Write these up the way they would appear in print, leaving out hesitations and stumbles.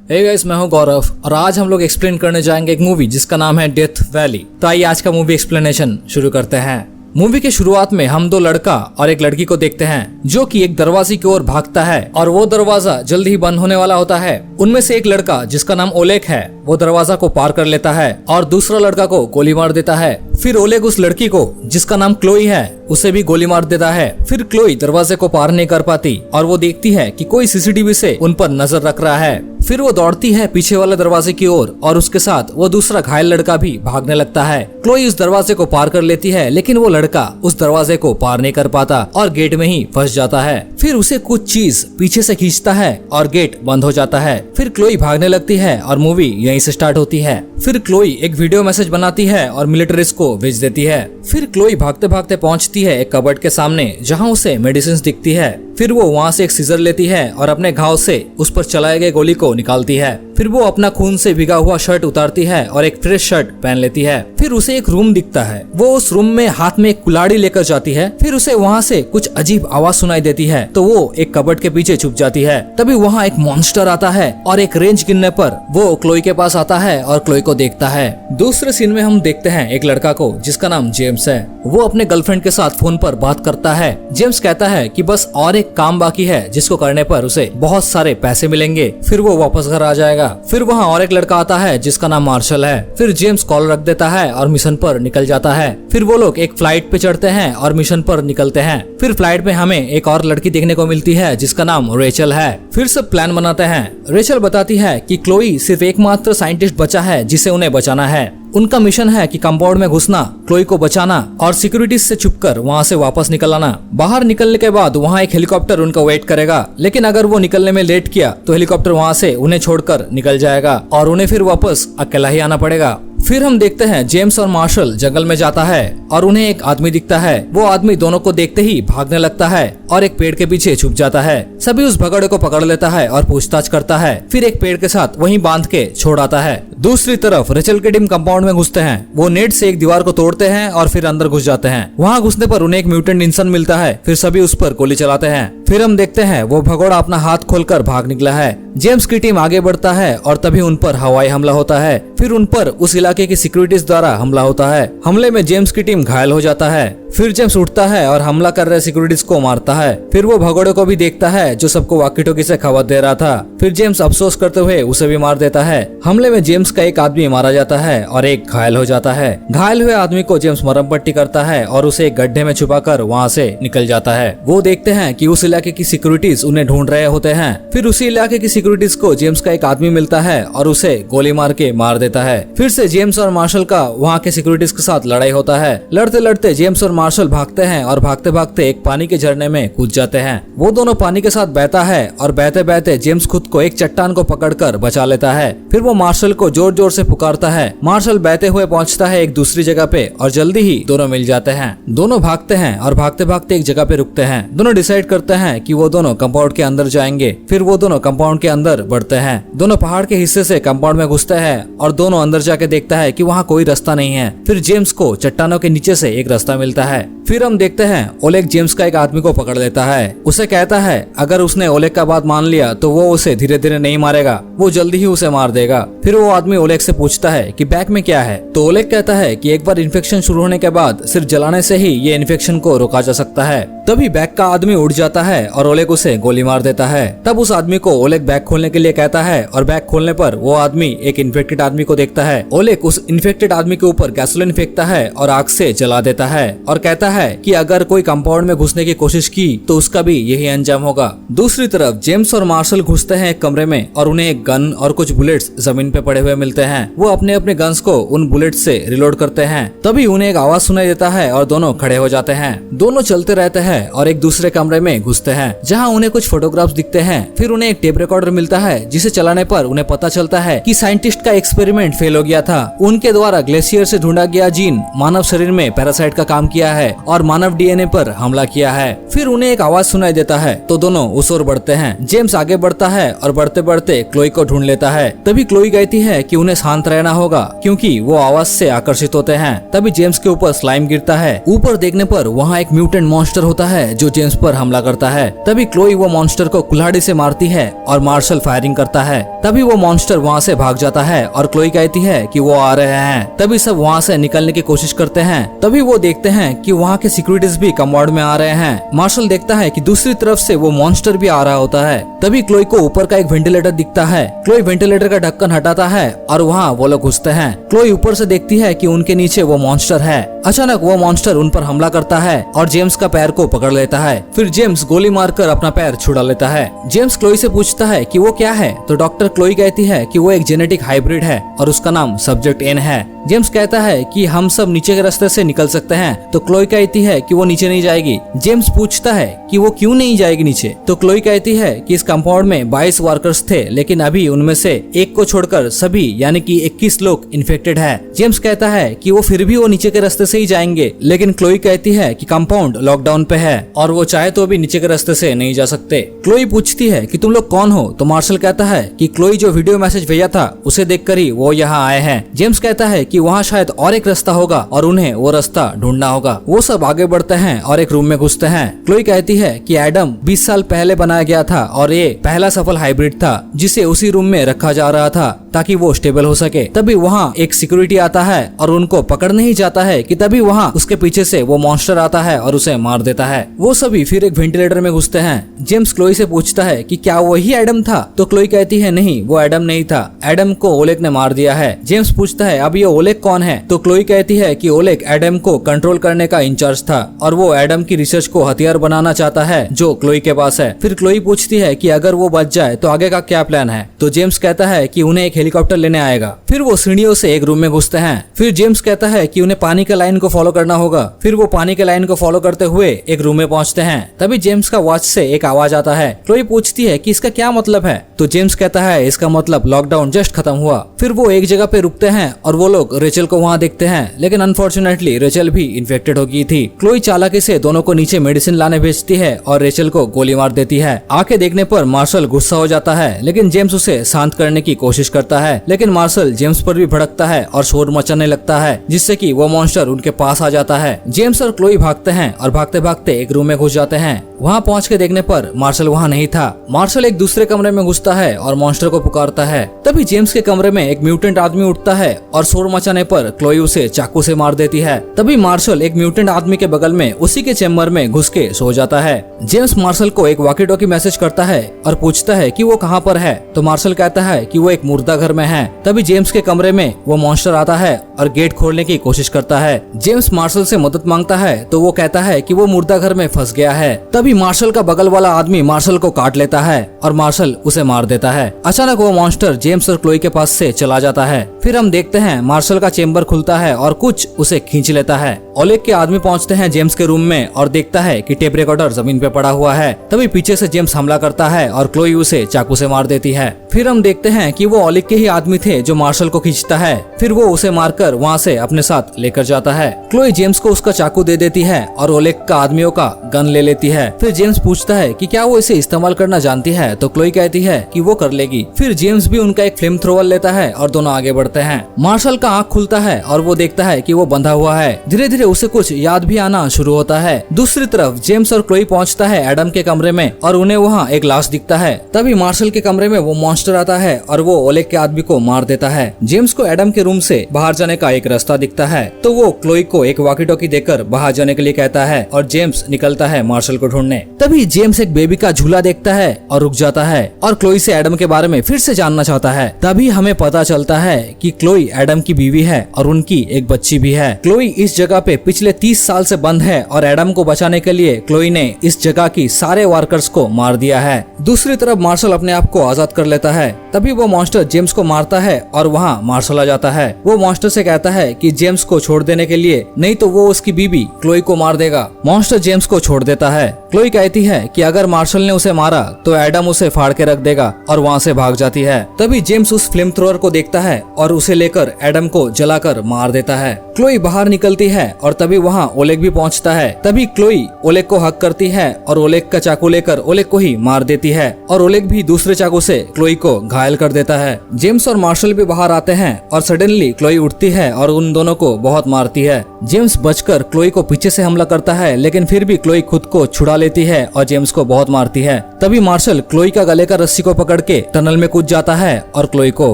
Hey guys, मैं हूं गौरव और आज हम लोग एक्सप्लेन करने जाएंगे एक मूवी जिसका नाम है डेथ वैली। तो आइए आज का मूवी एक्सप्लेनेशन शुरू करते हैं। मूवी के शुरुआत में हम दो लड़का और एक लड़की को देखते हैं जो कि एक दरवाजे की ओर भागता है और वो दरवाजा जल्द ही बंद होने वाला होता है। उनमें से एक लड़का जिसका नाम ओलेग है वो दरवाजा को पार कर लेता है और दूसरा लड़का को गोली मार देता है। फिर ओलेग उस लड़की को जिसका नाम क्लोई है उसे भी गोली मार देता है। फिर क्लोई दरवाजे को पार नहीं कर पाती और वो देखती है कि कोई सीसीटीवी से उन पर नजर रख रहा है। फिर वो दौड़ती है पीछे वाले दरवाजे की ओर और उसके साथ वो दूसरा घायल लड़का भी भागने लगता है। क्लोई उस दरवाजे को पार कर लेती है लेकिन वो लड़का उस दरवाजे को पार नहीं कर पाता और गेट में ही फंस जाता है। फिर उसे कुछ चीज पीछे से खींचता है और गेट बंद हो जाता है। फिर क्लोई भागने लगती है और मूवी यहीं से स्टार्ट होती है। फिर क्लोई एक वीडियो मैसेज बनाती है और मिलिट्रिस्ट को भेज देती है। फिर क्लोई भागते भागते पहुंचती है एक कबर्ड के सामने जहां उसे मेडिसिन दिखती है। फिर वो वहां से एक सीजर लेती है और अपने घाव से उस पर चलाए गए गोली को निकालती है। फिर वो अपना खून से भिगा हुआ शर्ट उतारती है और एक फ्रेश शर्ट पहन लेती है। फिर उसे एक रूम दिखता है। वो उस रूम में हाथ में एक कुल्हाड़ी लेकर जाती है। फिर उसे वहाँ से कुछ अजीब आवाज सुनाई देती है तो वो एक कबर्ड के पीछे छुप जाती है। तभी वहाँ एक मॉन्स्टर आता है और एक रेंज गिनने पर वो क्लोई के पास आता है और क्लोई को देखता है। दूसरे सीन में हम देखते हैं एक लड़का को जिसका नाम जेम्स है। वो अपने गर्लफ्रेंड के साथ फोन पर बात करता है। जेम्स कहता है कि बस और एक काम बाकी है जिसको करने पर उसे बहुत सारे पैसे मिलेंगे, फिर वो वापस घर आ जाएगा। फिर वहाँ और एक लड़का आता है जिसका नाम मार्शल है। फिर जेम्स कॉल रख देता है और मिशन पर निकल जाता है। फिर वो लोग एक फ्लाइट पे चढ़ते हैं और मिशन पर निकलते हैं। फिर फ्लाइट में हमें एक और लड़की देखने को मिलती है जिसका नाम रेचल है। फिर सब प्लान बनाते हैं। रेचल बताती है कि क्लोई सिर्फ एकमात्र साइंटिस्ट बचा है जिसे उन्हें बचाना है। उनका मिशन है कि कंपाउंड में घुसना, क्लोई को बचाना और सिक्योरिटी से छुपकर वहाँ से वापस निकल आना। बाहर निकलने के बाद वहाँ एक हेलीकॉप्टर उनका वेट करेगा, लेकिन अगर वो निकलने में लेट किया तो हेलीकॉप्टर वहाँ से उन्हें छोड़कर निकल जाएगा और उन्हें फिर वापस अकेला ही आना पड़ेगा। फिर हम देखते हैं जेम्स और मार्शल जंगल में जाता है और उन्हें एक आदमी दिखता है। वो आदमी दोनों को देखते ही भागने लगता है और एक पेड़ के पीछे छुप जाता है। सभी उस भगोड़े को पकड़ लेता है और पूछताछ करता है। फिर एक पेड़ के साथ वहीं बांध के छोड़ आता है। दूसरी तरफ रेचल की टीम कंपाउंड में घुसते हैं। वो नेट से एक दीवार को तोड़ते हैं और फिर अंदर घुस जाते हैं। वहाँ घुसने पर उन्हें एक म्यूटेंट इंसान मिलता है। फिर सभी उस पर गोली चलाते हैं। फिर हम देखते हैं वो भगोड़ा अपना हाथ खोलकर भाग निकला है। जेम्स की टीम आगे बढ़ता है और तभी उन पर हवाई हमला होता है। फिर उन पर उस इलाके की सिक्योरिटीज द्वारा हमला होता है। हमले में जेम्स की टीम घायल हो जाता है। फिर जेम्स उठता है और हमला कर रहे सिक्योरिटीज को मारता है। फिर वो भगोड़े को भी देखता है जो सबको वाकी-टॉकी से खबर दे रहा था। फिर जेम्स अफसोस करते हुए उसे भी मार देता है। हमले में जेम्स का एक आदमी मारा जाता है और एक घायल हो जाता है। घायल हुए आदमी को जेम्स मरहम पट्टी करता है और उसे एक गड्ढे में छुपाकर वहाँ से निकल जाता है। वो देखते हैं कि उस इलाके की सिक्योरिटीज उन्हें ढूंढ रहे होते हैं। फिर उसी इलाके की सिक्योरिटीज को जेम्स का एक आदमी मिलता है और उसे गोली मार के मार देता है। फिर से जेम्स और मार्शल का वहाँ के सिक्योरिटीज के साथ लड़ाई होता है। लड़ते लड़ते जेम्स और मार्शल भागते हैं और भागते भागते एक पानी के झरने में कूद जाते हैं। वो दोनों पानी के साथ बहता है और बहते बहते जेम्स खुद को एक चट्टान को पकड़कर बचा लेता है। फिर वो मार्शल को जोर जोर से पुकारता है। मार्शल बहते हुए पहुंचता है एक दूसरी जगह पे और जल्दी ही दोनों मिल जाते हैं। दोनों भागते हैं और भागते भागते एक जगह पे रुकते हैं। दोनों डिसाइड करते हैं कि वो दोनों कंपाउंड के अंदर जाएंगे। फिर वो दोनों कंपाउंड के अंदर बढ़ते हैं। दोनों पहाड़ के हिस्से से कंपाउंड में घुसते हैं और दोनों अंदर जाके देखता है कि वहाँ कोई रास्ता नहीं है। फिर जेम्स को चट्टानों के नीचे से एक रास्ता मिलता है। फिर हम देखते हैं ओलेग जेम्स का एक आदमी को पकड़ लेता है। उसे कहता है अगर उसने ओलेग का बात मान लिया तो वो उसे धीरे धीरे नहीं मारेगा, वो जल्दी ही उसे मार देगा। फिर वो आदमी ओलेग से पूछता है कि बैग में क्या है, तो ओलेग कहता है कि एक बार इन्फेक्शन शुरू होने के बाद सिर्फ जलाने से ही ये इन्फेक्शन को रोका जा सकता है। तभी बैग का आदमी उड़ जाता है और ओलेग उसे गोली मार देता है। तब उस आदमी को ओलेग बैग खोलने के लिए कहता है और बैग खोलने पर वो आदमी एक इन्फेक्टेड आदमी को देखता है। ओलेग उस इन्फेक्टेड आदमी के ऊपर गैसोलीन फेंकता है और आग से जला देता है और कहता है कि अगर कोई कंपाउंड में घुसने की कोशिश की तो उसका भी यही अंजाम होगा। दूसरी तरफ जेम्स और मार्शल घुसते हैं एक कमरे में और उन्हें एक गन और कुछ बुलेट्स जमीन पे पड़े हुए मिलते हैं। वो अपने अपने गन्स को उन बुलेट से रिलोड करते हैं। तभी उन्हें एक आवाज सुनाई देता है और दोनों खड़े हो जाते हैं। दोनों चलते रहते हैं और एक दूसरे कमरे में घुसते हैं जहाँ उन्हें कुछ फोटोग्राफ्स दिखते हैं। फिर उन्हें एक टेप रिकॉर्डर मिलता है जिसे चलाने पर उन्हें पता चलता है कि साइंटिस्ट का एक्सपेरिमेंट फेल हो गया था उनके द्वारा ग्लेशियर से ढूंढा गया जीन मानव शरीर में पैरासाइट का काम किया है और मानव डीएनए पर हमला किया है। फिर उन्हें एक आवाज सुनाई देता है तो दोनों उस ओर बढ़ते हैं। जेम्स आगे बढ़ता है और बढ़ते बढ़ते क्लोई को ढूंढ लेता है। तभी क्लोई कहती है कि उन्हें शांत रहना होगा क्योंकि वो आवाज से आकर्षित होते हैं। तभी जेम्स के ऊपर स्लाइम गिरता है। ऊपर देखने पर वहाँ एक म्यूटेंट मॉन्स्टर होता है जो जेम्स पर हमला करता है। तभी क्लोई वो मॉन्स्टर को कुल्हाड़ी से मारती है और मार्शल फायरिंग करता है। तभी वो मॉन्स्टर वहाँ से भाग जाता है और क्लोई कहती है कि वो आ रहे हैं। तभी सब वहाँ से निकलने की कोशिश करते हैं। तभी वो देखते हैं कि वहाँ के सिक्योरिटीज भी कंपाउंड में आ रहे हैं। मार्शल देखता है कि दूसरी तरफ से वो मॉन्स्टर भी आ रहा होता है। तभी क्लोई को ऊपर का एक वेंटिलेटर दिखता है। क्लोई वेंटिलेटर का ढक्कन हटाता है और वहाँ वो लोग घुसते हैं। क्लोई ऊपर से देखती है कि उनके नीचे वो मॉन्स्टर है। अचानक वो मॉन्स्टर उन पर हमला करता है और जेम्स का पैर को पकड़ लेता है। फिर जेम्स गोली मारकर अपना पैर छुड़ा लेता है। जेम्स क्लोई से पूछता है कि वो क्या है तो डॉक्टर क्लोई कहती है कि वो एक जेनेटिक हाइब्रिड है और उसका नाम सब्जेक्ट एन है। जेम्स कहता है कि हम सब नीचे के रास्ते से निकल सकते हैं तो क्लोई कहती है कि वो नीचे नहीं जाएगी। जेम्स पूछता है कि वो क्यों नहीं जाएगी नीचे तो क्लोई कहती है कि इस कंपाउंड में 22 वर्कर्स थे लेकिन अभी उनमें से एक को छोड़कर सभी यानी कि 21 लोग इन्फेक्टेड है। जेम्स कहता है कि वो फिर भी वो नीचे के रास्ते से ही जाएंगे लेकिन क्लोई कहती है कि कंपाउंड लॉकडाउन पे है और वो चाहे तो भी नीचे के रास्ते से नहीं जा सकते। क्लोई पूछती है कि तुम लोग कौन हो तो मार्शल कहता है कि क्लोई जो वीडियो मैसेज भेजा था उसे देखकर ही वो यहाँ आए हैं। जेम्स कहता है कि वहाँ शायद और एक रास्ता होगा और उन्हें वो रास्ता ढूंढना होगा। वो सब आगे बढ़ते हैं और एक रूम में घुसते हैं। क्लोई कहती है कि एडम 20 साल पहले बनाया गया था और ये पहला सफल हाइब्रिड था जिसे उसी रूम में रखा जा रहा था ताकि वो स्टेबल हो सके। तभी वहाँ एक सिक्योरिटी आता है और उनको पकड़ने ही जाता है कि तभी वहाँ उसके पीछे से वो मॉन्स्टर आता है और उसे मार देता है। वो सभी फिर एक वेंटिलेटर में घुसते हैं। जेम्स क्लोई से पूछता है कि क्या वही एडम था तो क्लोई कहती है नहीं वो एडम नहीं था, एडम को ओलेग ने मार दिया है। जेम्स पूछता है अब ये ओलेग कौन है तो क्लोई कहती है कि ओलेग एडम को कंट्रोल करने का इंचार्ज था और वो एडम की रिसर्च को हथियार बनाना चाहता है जो क्लोई के पास है। फिर क्लोई पूछती है कि अगर वो बच जाए तो आगे का क्या प्लान है तो जेम्स कहता है कि उन्हें एक हेलीकॉप्टर लेने आएगा। फिर वो सीढ़ियों से एक रूम में घुसते हैं। फिर जेम्स कहता है कि उन्हें पानी के लाइन को फॉलो करना होगा। फिर वो पानी के लाइन को फॉलो करते हुए एक रूम में पहुंचते हैं। तभी जेम्स का वॉच से एक आवाज आता है। क्लोई पूछती है कि इसका क्या मतलब है तो जेम्स कहता है इसका मतलब लॉकडाउन जस्ट खत्म हुआ। फिर वो एक जगह पे रुकते हैं और वो लोग रेचल को वहाँ देखते हैं लेकिन अनफॉर्चुनेटली रेचल भी इन्फेक्टेड हो गई थी। क्लोई चालाकी से दोनों को नीचे मेडिसिन लाने भेजती है और रेचल को गोली मार देती है। आके देखने पर मार्शल गुस्सा हो जाता है लेकिन जेम्स उसे शांत करने की कोशिश करता है लेकिन मार्शल जेम्स पर भी भड़कता है और शोर मचाने लगता है जिससे कि वो मॉन्स्टर उनके पास आ जाता है। जेम्स और क्लोई भागते हैं और भागते भागते एक रूम में घुस जाते हैं। वहाँ पहुँच के देखने पर मार्शल वहाँ नहीं था। मार्शल एक दूसरे कमरे में घुसता है और मॉन्स्टर को पुकारता है। तभी जेम्स के कमरे में एक म्यूटेंट आदमी उठता है और शोर मचाने पर क्लोई उसे चाकू से मार देती है। तभी मार्शल एक म्यूटेंट आदमी के बगल में उसी के चेम्बर में घुस के सो जाता है। जेम्स मार्शल को एक वॉकी टॉकी मैसेज करता है और पूछता है कि वो कहाँ पर है तो मार्शल कहता है कि वो एक मुर्दा घर में है। तभी जेम्स के कमरे में वो मॉन्स्टर आता है और गेट खोलने की कोशिश करता है। जेम्स मार्शल से मदद मांगता है तो वो कहता है कि वो मुर्दा घर में फंस गया है। तभी मार्शल का बगल वाला आदमी मार्शल को काट लेता है और मार्शल उसे मार देता है। अचानक वो मॉन्स्टर जेम्स और क्लोई के पास से चला जाता है। फिर हम देखते हैं मार्शल का चेम्बर खुलता है और कुछ उसे खींच लेता है। ओलेग के आदमी पहुंचते हैं जेम्स के रूम में और देखता है कि टेप रिकॉर्डर जमीन पे पड़ा हुआ है। तभी पीछे से जेम्स हमला करता है और क्लोई उसे चाकू से मार देती है। फिर हम देखते हैं कि वो ओलेग के ही आदमी थे जो मार्शल को खींचता है। फिर वो उसे मारकर वहाँ से अपने साथ लेकर जाता है। क्लोई जेम्स को उसका चाकू दे देती है और ओलेग का आदमियों का गन ले लेती है। फिर जेम्स पूछता है कि क्या वो इसे इस्तेमाल करना जानती है तो क्लोई कहती है कि वो कर लेगी। फिर जेम्स भी उनका एक फ्लेम थ्रोवर लेता है और दोनों आगे बढ़ते हैं। मार्शल का आँख खुलता है और वो देखता है कि वो बंधा हुआ है। धीरे धीरे उसे कुछ याद भी आना शुरू होता है। दूसरी तरफ जेम्स और क्लोई पहुंचता है एडम के कमरे में और उन्हें वहाँ एक लाश दिखता है। तभी मार्शल के कमरे में वो मॉन्स्टर आता है और वो ओलेग के आदमी को मार देता है। जेम्स को एडम के रूम से बाहर जाने का एक रास्ता दिखता है तो वो क्लोई को एक वॉकी टॉकी देकर बाहर जाने के लिए कहता है और जेम्स निकलता है मार्शल को ढूंढने। तभी जेम्स एक बेबी का झूला देखता है और रुक जाता है और क्लोई से एडम के बारे में फिर से जानना चाहता है। तभी हमें पता चलता है कि क्लोई एडम की बीवी है और उनकी एक बच्ची भी है। क्लोई इस जगह पे पिछले 30 साल से बंद है और एडम को बचाने के लिए क्लोई ने इस जगह की सारे वर्कर्स को मार दिया है। दूसरी तरफ मार्शल अपने आप को आजाद कर लेता है। तभी वो मॉन्स्टर जेम्स को मारता है और वहाँ मार्शल आ जाता है। वो मॉन्स्टर से कहता है कि जेम्स को छोड़ देने के लिए, नहीं तो वो उसकी बीबी क्लोई को मार देगा। मॉन्स्टर जेम्स को छोड़ देता है। क्लोई कहती है कि अगर मार्शल ने उसे मारा तो एडम उसे फाड़ के रख देगा और वहाँ से भाग जाती है। तभी जेम्स उस फ्लेम थ्रोअर को देखता है और उसे लेकर एडम को जलाकर मार देता है। क्लोई बाहर निकलती है और तभी वहाँ ओलेग भी पहुँचता है। तभी क्लोई ओलेग को हक करती है और ओलेग का चाकू लेकर ओलेग को ही मार देती है और ओलेग भी दूसरे चाकू से क्लोई को घायल कर देता है। जेम्स और मार्शल भी बाहर आते हैं और सडनली क्लोई उठती है और उन दोनों को बहुत मारती है। जेम्स बचकर क्लोई को पीछे से हमला करता है, लेकिन फिर भी क्लोई खुद को छुड़ा लेती है और जेम्स को बहुत मारती है। तभी मार्शल क्लोई का गले का रस्सी को पकड़ के टनल में कूद जाता है और क्लोई को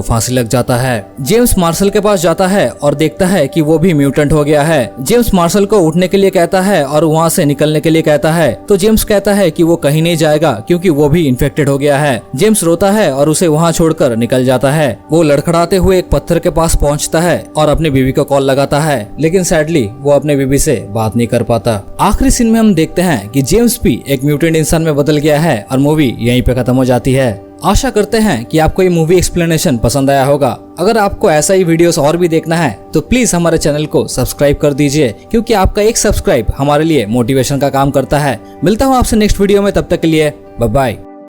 फांसी लग जाता है। जेम्स मार्शल के पास जाता है और देखता है कि वो भी म्यूटेंट हो गया है। जेम्स मार्शल को उठने के लिए कहता है और वहाँ से निकलने के लिए कहता है, तो जेम्स कहता है कि वो कहीं नहीं जाएगा क्योंकि वो भी इन्फेक्टेड हो गया है। जेम्स रोता है और उसे वहाँ छोड़कर निकल जाता है। वो लड़खड़ाते हुए एक पत्थर के पास पहुँचता है और अपनी बीवी को कॉल लगाता है, लेकिन सैडली वो अपने बीवी से बात नहीं कर पाता। आखिरी सीन में हम देखते हैं कि जेम्स भी एक म्यूटेंट इंसान में बदल गया है और मूवी यहीं पे खत्म हो जाती है। आशा करते हैं कि आपको ये मूवी एक्सप्लेनेशन पसंद आया होगा। अगर आपको ऐसा ही वीडियोस और भी देखना है तो प्लीज हमारे चैनल को सब्सक्राइब कर दीजिए, क्योंकि आपका एक सब्सक्राइब हमारे लिए मोटिवेशन का काम करता है। मिलता हूँ आपसे नेक्स्ट वीडियो में, तब तक के लिए बाय बाय।